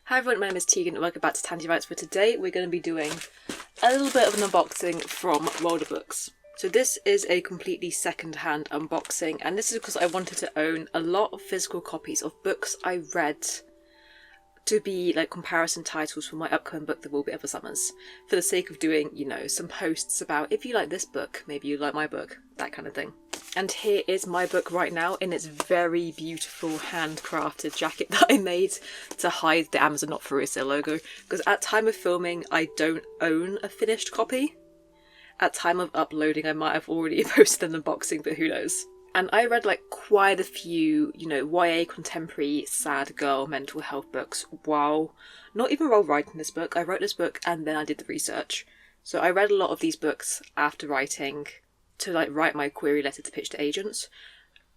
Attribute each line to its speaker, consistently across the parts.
Speaker 1: Hi everyone, my name is Tegan and welcome back to TandeWrites. For today we're going to be doing a little bit of an unboxing from World of Books. So this is a completely second-hand unboxing, and this is because I wanted to own a lot of physical copies of books I read to be like comparison titles for my upcoming book, There Will Be Other Summers, for the sake of doing, you know, some posts about if you like this book, maybe you like my book, that kind of thing. And here is my book right now in its very beautiful handcrafted jacket that I made to hide the Amazon Not For Resale logo, because at time of filming I don't own a finished copy. At time of uploading I might have already posted an unboxing, but who knows. And I read like quite a few, you know, YA contemporary sad girl mental health books while not even while writing this book. I wrote this book and then I did the research. So I read a lot of these books after writing to like write my query letter to pitch to agents,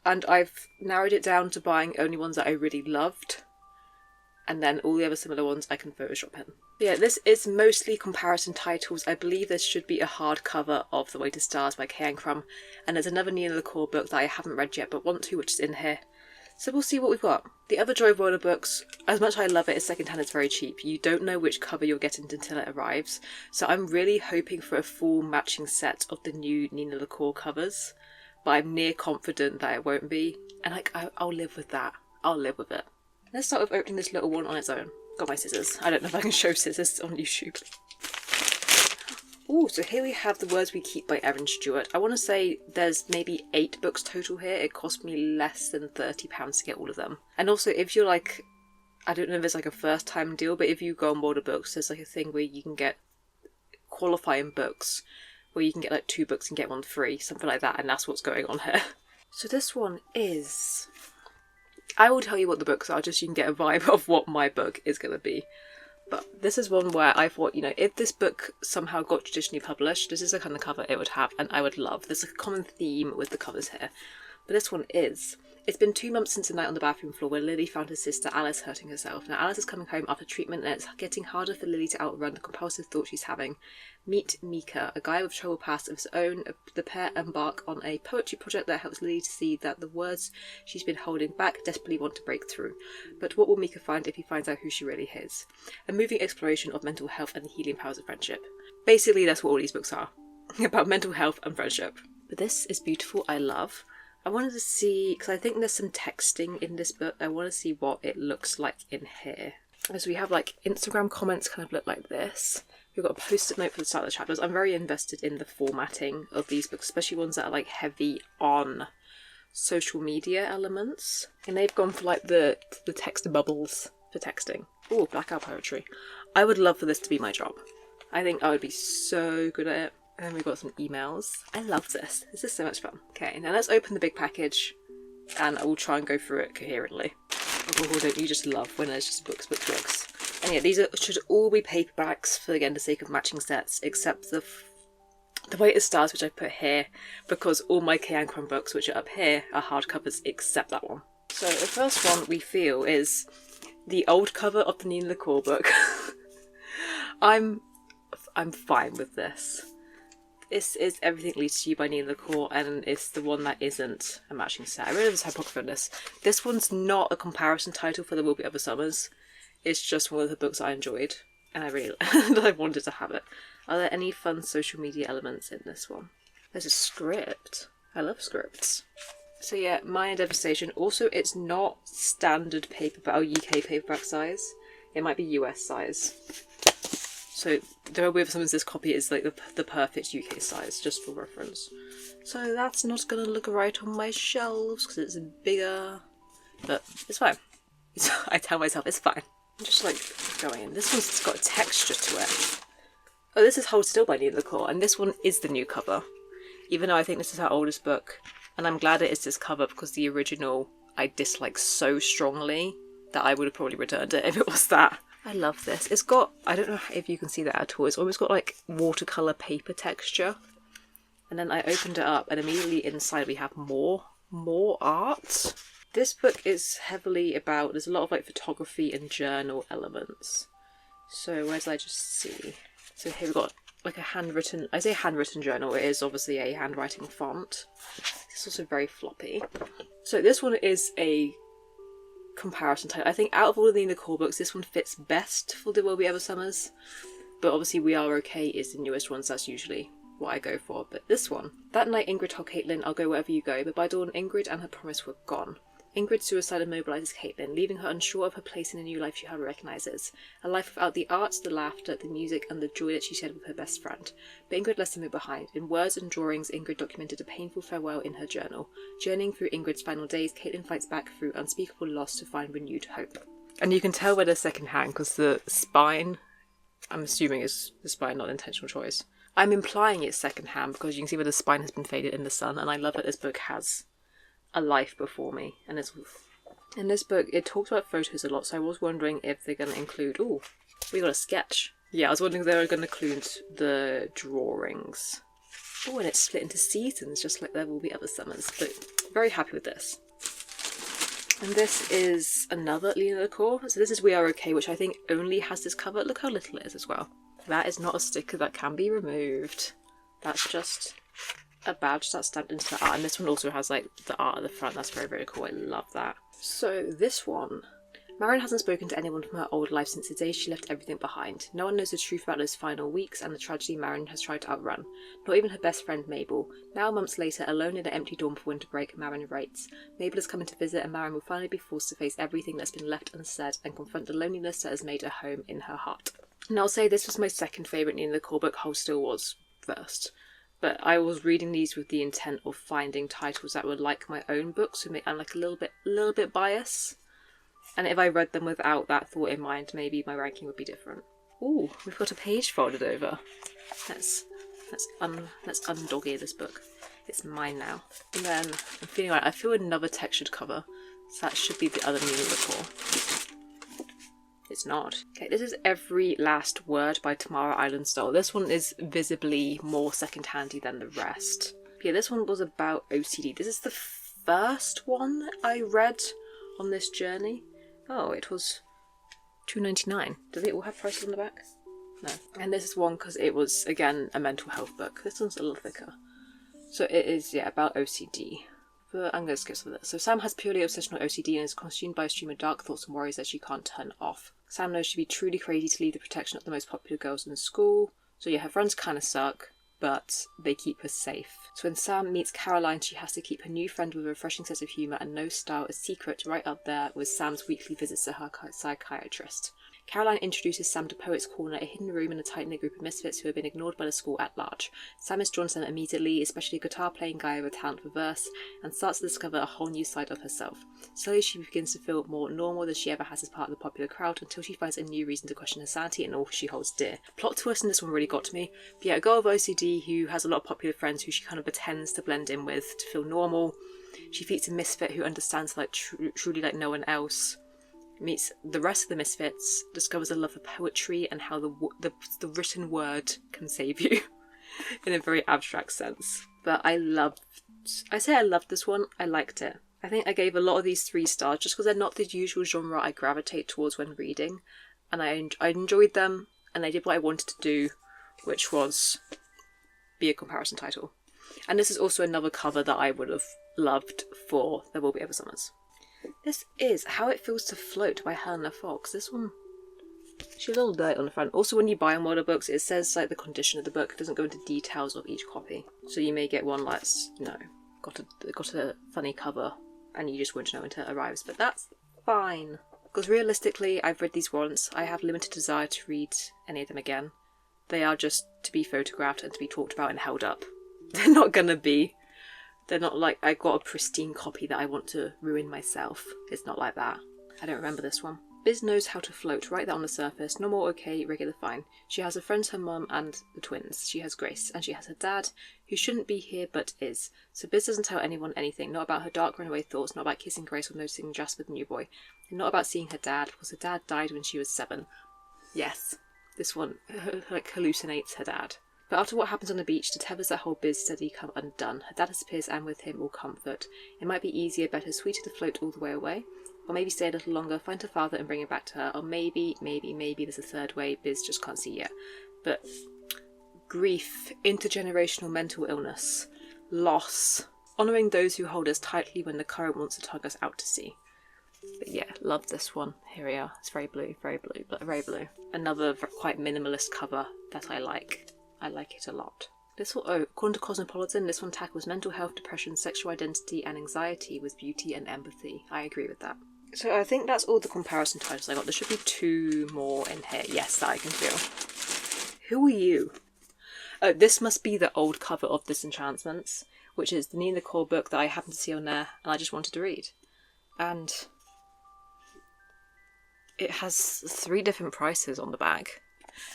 Speaker 1: and I've narrowed it down to buying only ones that I really loved, and then all the other similar ones I can Photoshop in. Yeah, this is mostly comparison titles. I believe there should be a hardcover of The Way to Stars by K.N. Crum, and there's another Nina the Core book that I haven't read yet but want to, which is in here. So we'll see what we've got. The other joy of World of Books, as much as I love it, is secondhand. It's very cheap. You don't know which cover you're getting until it arrives. So I'm really hoping for a full matching set of the new Nina the Core covers, but I'm near confident that it won't be. And like, I'll live with that. I'll live with it. Let's start with opening this little one on its own. Got my scissors. I don't know if I can show scissors on YouTube. Oh, so here we have The Words We Keep by Erin Stewart. I want to say there's maybe 8 books total here. It cost me less than £30 to get all of them. And also, if you're like, I don't know if it's like a first time deal, but if you go on World of Books, there's like a thing where you can get qualifying books, where you can get like 2 books and get one free, something like that, and that's what's going on here. So this one is, I will tell you what the books are, just so you can get a vibe of what my book is going to be. But this is one where I thought, you know, if this book somehow got traditionally published, this is the kind of cover it would have, and I would love. There's a common theme with the covers here. But this one is, it's been 2 months since a night on the bathroom floor where Lily found her sister Alice hurting herself. Now Alice is coming home after treatment and it's getting harder for Lily to outrun the compulsive thoughts she's having. Meet Mika, a guy with troubled past of his own. The pair embark on a poetry project that helps Lily to see that the words she's been holding back desperately want to break through. But what will Mika find if he finds out who she really is? A moving exploration of mental health and the healing powers of friendship. Basically, that's what all these books are. About mental health and friendship. But this is beautiful, I love. I wanted to see, because I think there's some texting in this book, I want to see what it looks like in here. So we have like Instagram comments kind of look like this. We've got a post-it note for the start of the chapters. I'm very invested in the formatting of these books, especially ones that are like heavy on social media elements. And they've gone for like the text bubbles for texting. Oh, blackout poetry. I would love for this to be my job. I think I would be so good at it. And then we've got some emails. I love this. This is so much fun. Okay, now let's open the big package and I will try and go through it coherently. Oh, don't you just love when there's just books. And yeah, these should all be paperbacks for, again, the sake of matching sets, except the Way to Stars, which I put here, because all my K.N. Crum books, which are up here, are hardcovers, except that one. So the first one we feel is the old cover of the Nina the Core book. I'm fine with this. This is Everything Leads to You by Nina the Core, and it's the one that isn't a matching set. I really love the typography on this. This one's not a comparison title for There Will Be Other Summers. It's just one of the books I enjoyed, and I really I wanted to have it. Are there any fun social media elements in this one? There's a script. I love scripts. So yeah, Minor Devastation. Also, it's not standard paperback or UK paperback size. It might be US size. So There Will Be Other Summers, this copy is like the perfect UK size, just for reference. So that's not going to look right on my shelves because it's bigger, but it's fine. I tell myself it's fine. I'm just like going in. This one's got a texture to it. Oh, this is Hold Still by Nina the Core, and this one is the new cover. Even though I think this is her oldest book, and I'm glad it is this cover because the original I dislike so strongly that I would have probably returned it if it was that. I love this. It's got, I don't know if you can see that at all, it's almost got like watercolour paper texture. And then I opened it up and immediately inside we have more art. This book is heavily about, there's a lot of like photography and journal elements. So where did I just see? So here we've got like a handwritten, I say handwritten journal, it is obviously a handwriting font. It's also very floppy. So this one is a comparison title. I think out of all of the Nicole books, this one fits best for There Will Be Other Summers. But obviously We Are Okay is the newest one, so that's usually what I go for. But this one. That night Ingrid told Caitlin, "I'll go wherever you go," but by dawn Ingrid and her promise were gone. Ingrid's suicide immobilises Caitlin, leaving her unsure of her place in a new life she hardly recognises. A life without the arts, the laughter, the music, and the joy that she shared with her best friend. But Ingrid left something behind. In words and drawings, Ingrid documented a painful farewell in her journal. Journeying through Ingrid's final days, Caitlin fights back through unspeakable loss to find renewed hope. And you can tell where they're secondhand, because the spine, I'm assuming is the spine, not an intentional choice. I'm implying it's secondhand because you can see where the spine has been faded in the sun, and I love that this book has a life before me. And it's, in this book, it talks about photos a lot, so I was wondering if they're going to include... Oh, we got a sketch. Yeah, I was wondering if they were going to include the drawings. Oh, and it's split into seasons, just like There Will Be Other Summers. But very happy with this. And this is another Lena Lecor. So this is We Are Okay, which I think only has this cover. Look how little it is as well. That is not a sticker that can be removed. That's just a badge that's stamped into the art, and this one also has like the art at the front. That's very, very cool. I love that. So this one, Marion hasn't spoken to anyone from her old life since the day she left everything behind. No one knows the truth about those final weeks and the tragedy Marion has tried to outrun. Not even her best friend Mabel. Now, months later, alone in an empty dorm for winter break, Marion writes. Mabel is coming to visit, and Marion will finally be forced to face everything that's been left unsaid and confront the loneliness that has made a home in her heart. And I'll say this was my second favourite Nina Lecor book. Hold Still was first. But I was reading these with the intent of finding titles that were like my own books, and like a little bit biased. And if I read them without that thought in mind, maybe my ranking would be different. Ooh, we've got a page folded over. Let's undoggy this book. It's mine now. And then I'm feeling like I feel another textured cover, so that should be the other Nina Lecor. It's not. Okay, this is Every Last Word by Tamara Islandstall. This one is visibly more second-handy than the rest. Yeah, this one was about OCD. This is the first one I read on this journey. Oh, it was $2.99. Do they all have prices on the back? No. And this is one because it was, again, a mental health book. This one's a little thicker. So it is, yeah, about OCD. But I'm going to skip some of this. So Sam has purely obsessional OCD and is consumed by a stream of dark thoughts and worries that she can't turn off. Sam knows she'd be truly crazy to leave the protection of the most popular girls in school. So yeah, her friends kind of suck, but they keep her safe. So when Sam meets Caroline, she has to keep her new friend with a refreshing sense of humour and no style a secret, right up there with Sam's weekly visits to her psychiatrist. Caroline introduces Sam to Poets' Corner, a hidden room in a tight-knit group of misfits who have been ignored by the school at large. Sam is drawn to them immediately, especially a guitar-playing guy with a talent for verse, and starts to discover a whole new side of herself. Slowly she begins to feel more normal than she ever has as part of the popular crowd, until she finds a new reason to question her sanity and all she holds dear. Plot twist in this one really got to me. But yeah, a girl with OCD who has a lot of popular friends who she kind of pretends to blend in with to feel normal. She meets a misfit who understands like truly like no one else. Meets the rest of the misfits, discovers a love for poetry and how the written word can save you in a very abstract sense. But I loved this one. I liked it. I think I gave a lot of these 3 stars just because they're not the usual genre I gravitate towards when reading, and I enjoyed them, and they did what I wanted to do, which was be a comparison title. And this is also another cover that I would have loved for There Will Be Other Summers. This is How It Feels to Float by Helena Fox. This one, she's a little dirt on the front. Also, when you buy on Model Books, it says like the condition of the book. It doesn't go into details of each copy. So you may get one that's, you know, got a funny cover and you just won't know until it arrives. But that's fine. Because realistically, I've read these once. I have limited desire to read any of them again. They are just to be photographed and to be talked about and held up. They're not gonna be. They're not like I got a pristine copy that I want to ruin myself. It's not like that. I don't remember this one. Biz knows how to float, right there on the surface. Normal, okay, regular, fine. She has her friends, her mum, and the twins. She has Grace, and she has her dad, who shouldn't be here but is. So Biz doesn't tell anyone anything, not about her dark runaway thoughts, not about kissing Grace or noticing Jasper the new boy, and not about seeing her dad, because her dad died when she was 7. Yes, this one, like, hallucinates her dad. But after what happens on the beach, the tethers that hold Biz steady come undone. Her dad disappears, and with him all comfort. It might be easier, better, sweeter to float all the way away. Or maybe stay a little longer, find her father and bring him back to her. Or maybe there's a third way Biz just can't see yet. But grief, intergenerational mental illness, loss, honouring those who hold us tightly when the current wants to tug us out to sea. But yeah, love this one. Here we are. It's very blue, very blue, but very blue. Another quite minimalist cover that I like. I like it a lot. This one, oh, according to Cosmopolitan, this one tackles mental health, depression, sexual identity, and anxiety with beauty and empathy. I agree with that. So I think that's all the comparison titles I got. There should be 2 more in here. Yes, that I can feel. Who are you? Oh, this must be the old cover of Disenchantments, which is the Nina Core book that I happened to see on there and I just wanted to read. And it has 3 different prices on the back,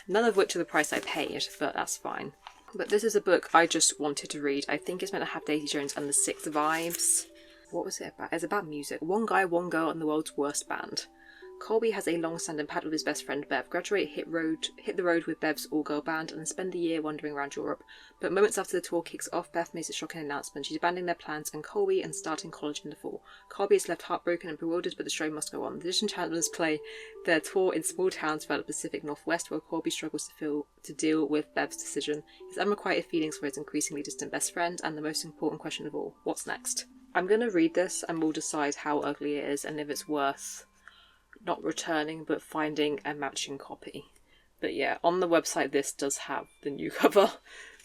Speaker 1: none of which are the price I paid, but that's fine. But this is a book I just wanted to read. I think it's meant to have Daisy Jones and the Six vibes. What was it about? It's about music. One guy, one girl, and the world's worst band. Colby has a long-standing pact with his best friend Bev. Graduate, hit the road with Bev's all-girl band, and then spend the year wandering around Europe. But moments after the tour kicks off, Bev makes a shocking announcement. She's abandoning their plans and Colby and starting college in the fall. Colby is left heartbroken and bewildered, but the show must go on. The Disenchantments play their tour in small towns throughout the Pacific Northwest, where Colby struggles to deal with Bev's decision, his unrequited feelings for his increasingly distant best friend, and the most important question of all: what's next? I'm going to read this and we'll decide how ugly it is and if it's worth not returning but finding a matching copy. But yeah, on the website this does have the new cover,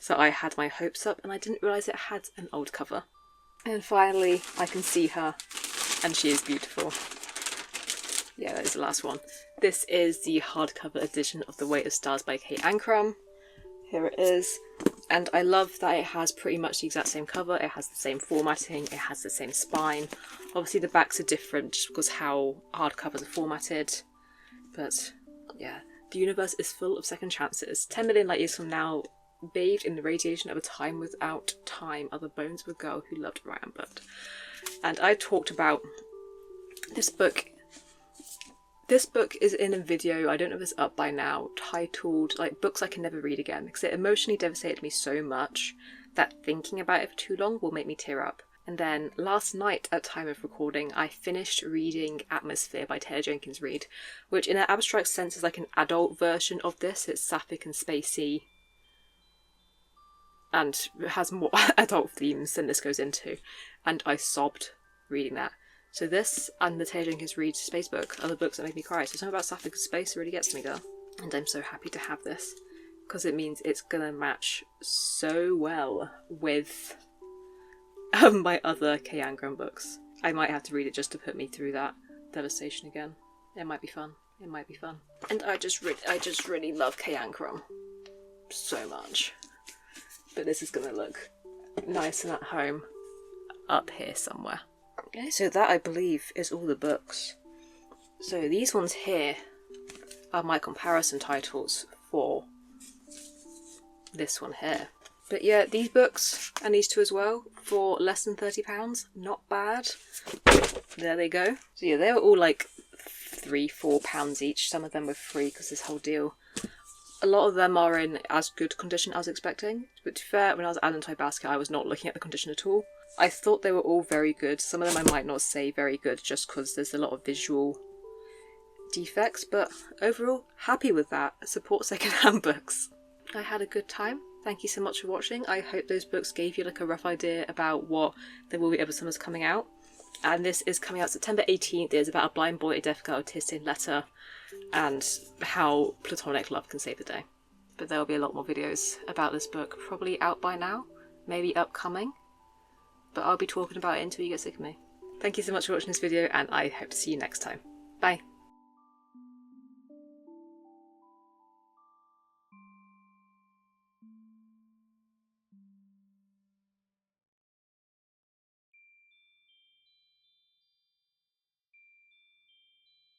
Speaker 1: so I had my hopes up and I didn't realise it had an old cover. And finally I can see her and she is beautiful. Yeah, that is the last one. This is the hardcover edition of The Weight of Stars by Kate Ancram. Here it is. And I love that it has pretty much the exact same cover. It has the same formatting, it has the same spine. Obviously the backs are different just because how hardcovers are formatted. But yeah, the universe is full of second chances. 10 million light years from now, bathed in the radiation of a time without time, are the bones of a girl who loved Ryan Bird. And I talked about this book. This book is in a video, I don't know if it's up by now, titled like Books I Can Never Read Again, because it emotionally devastated me so much that thinking about it for too long will make me tear up. And then last night at time of recording I finished reading Atmosphere by Taylor Jenkins Reid, which in an abstract sense is like an adult version of this. It's sapphic and spacey and has more adult themes than this goes into, and I sobbed reading that. So this and the Taylor Jenkins Reid space book are the books that make me cry. So something about sapphic and space really gets me, girl. And I'm so happy to have this because it means it's gonna match so well with my other Kay Ancram books. I might have to read it just to put me through that devastation again. It might be fun. It might be fun. And I just really love Kay Ancram so much. But this is gonna look nice and at home up here somewhere. Okay, so that I believe is all the books. So these ones here are my comparison titles for this one here. But yeah, these books and these 2 as well for less than £30, not bad. There they go. So yeah, they were all like £3-4 each. Some of them were free because this whole deal. A lot of them are in as good condition as I was expecting. But to be fair, when I was adding to my basket, I was not looking at the condition at all. I thought they were all very good. Some of them I might not say very good just because there's a lot of visual defects, but overall, happy with that. Support secondhand books. I had a good time. Thank you so much for watching. I hope those books gave you like a rough idea about what There Will Be Other Summers coming out. And this is coming out September 18th. It's about a blind boy, a deaf girl, a tear-stained letter, and how platonic love can save the day. But there will be a lot more videos about this book, probably out by now, maybe upcoming. But I'll be talking about it until you get sick of me. Thank you so much for watching this video, and I hope to see you next time. Bye!